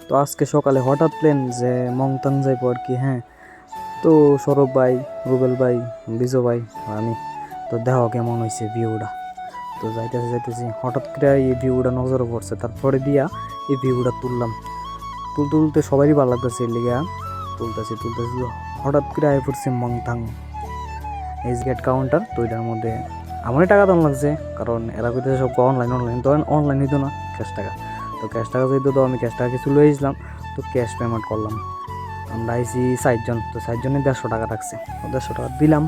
তো আজকে সকালে হঠাৎ প্ল্যান যে মংতাং যাইব আর কি। হ্যাঁ, তো সৌরভ ভাই, রুবেল ভাই, বিজয় ভাই আর আমি, তো দেখো কেমন হয়েছে ভিউটা। তো যাইতেছি হঠাৎ করে এই ভিউটা নজরে পড়ছে, তারপরে দিয়া এই ভিউটা তুললাম। তুলতে সবারই ভালো লাগতেছে, এর লিগা তুলতেছি হঠাৎ করে আয় পড়ছে মংথাং এইচ গেট কাউন্টার। তো এটার মধ্যে আমারই টাকা দাম লাগছে, কারণ এরা কইতে সব অনলাইন তো অনলাইন হইতো না, ক্যাশ টাকা। তো ক্যাশ টাকা যেহেতু, তো আমি ক্যাশ টাকা কিছু লয়ে আসলাম, তো ক্যাশ পেমেন্ট করলাম। আমরা আইসি 60 জন, তো 60 জনের 150 টাকা রাখছে, তো 150 টাকা দিলাম।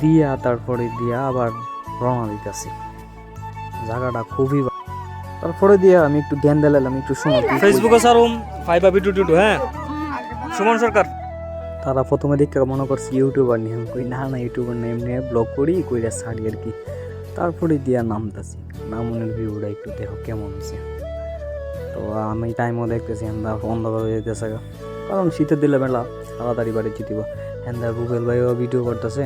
দিয়া তারপরে দিয়া আবার রওনা দিতেছি। জায়গাটা খুবই তারপরে দিয়া আমি একটু ধ্যান দিলাম, একটু শুনো ফেসবুকে সারুম 5 হ্যাঁ সুমন সরকার। তারা প্রথমে দেখে মনে করছি ইউটিউবার নিয়ে, আমি কই না ইউটিউবার নিয়ে এমনি ব্লগ করি কইরা ছাড়ি আর কি। তারপরে দিয়া নামতাছি, নামনের ভিউটা একটু দেখো কেমন হয়েছে। তো আমি টাইমও দেখতেছি আমরা অন্ধকার হয়ে যেতেছে, কারণ শীতের দিলে মেলা তাড়াতাড়ি বাড়ি জিতিব। হ্যাঁ, রুবেল ভাইও ভিডিও করতেছে,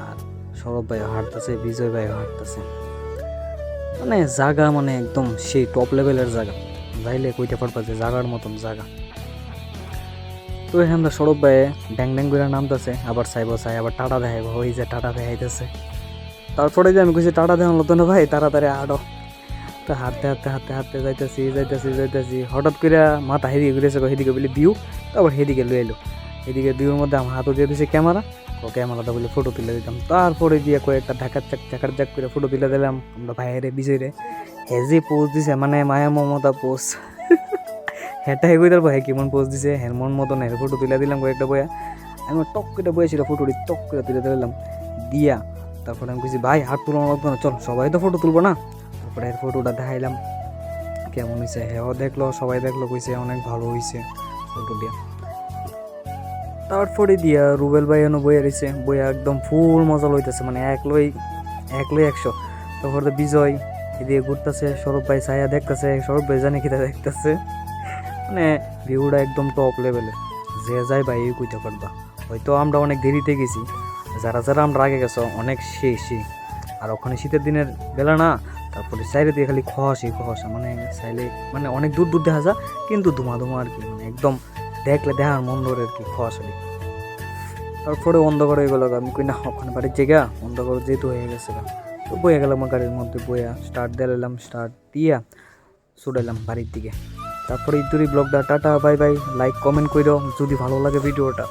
আর সৌরভ ভাইও হাঁটতেছে, বিজয় ভাইও হাঁটতেছে। মানে জায়গা মানে একদম সেই টপ লেভেলের জায়গা, যাইলে কইতে পারবা যে জায়গার মতন জায়গা। তো এখান সৌরভ ভাই ড্যাং ড্যাং করে নামতেছে, আবার চাই আবার টাটা দেখাইব, ওই যে টাটা দেখাইতেছে। তারপরে যে আমি কইছি টাটা দেখানো তো না ভাই, তাড়াতাড়ি হাঁটো। তো হাঁটতে যাইতেছি হঠাৎ করে মাথা হেদিকে ঘুরেছে, হেদিকে বলে ভিউ, তারপর হেদিকে লয়ে এলো। এদিকে ভিউর মধ্যে আমার হাতও দিয়ে দিয়েছে ক্যামেরাটা বলে ফটো তুলে দিতাম। তারপরে দিয়ে কয়েকটা ঢাকার চাক করে ফটো তুলে দিলাম আমরা ভাইয়েরে বিজয়রে। হেজি পোজ দিছে, মানে মায়া মমতা পোজ। হ্যাঁটা হেগুই তার ভাই কেমন পোজ দিছে, হ্যাঁ মন মতন হের ফটো তুলে দিলাম কয়েকটা বয়া। আমি টক করে বয়েছিল ফটোটি টক করে তুলে দিলাম দিয়া। তারপরে আমি কইছি ভাই হাত তুলো লাগতো না, চল সবাই তো ফটো তুলবো না। তারপরে এর ফটোটা দেখাইলাম কেমন হয়েছে, হ্যাঁ দেখলো, সবাই দেখলো, কইছে অনেক ভালো হয়েছে ফটো দিয়া। তারপরে দিয়া রুবেল ভাই এনে বইয়া রয়েছে, বইয়া একদম ফুল মজা লইতেছে, মানে একলোই 100। তারপরে বিজয় এদিকে ঘুরতেছে, সৌরভ ভাই ছায়া দেখতেছে, সৌরভ ভাই জানে কিটা দেখতেছে। মানে ভিউটা একদম টপ লেভেলের, যে যাই ভাই এই কইতে পারবা। হয়তো আমরা অনেক দেরিতে গেছি, যারা আমরা আগে গেছো অনেক সেই। আর ওখানে শীতের দিনের বেলা না, তারপরে সাইডে দিয়ে খালি খসা, মানে সাইলে মানে অনেক দূর দেখা যায়, কিন্তু ধুমা আর কি, মানে একদম দেখলে দেখার মন ধরে আর কি খসালি। তারপরে অন্ধকার হয়ে গেল, আমি কই না ওখানে বাড়ির জায়গা অন্ধকার যেহেতু হয়ে গেছে, তো বইয়া গেলাম গাড়ির মধ্যে, বইয়া স্টার্ট দিয়া ছুটাইলাম বাড়ির দিকে। তারপরে ইতুরি ব্লগটা tata bye bye. Like comment কইরো যদি ভালো লাগে ভিডিওটা।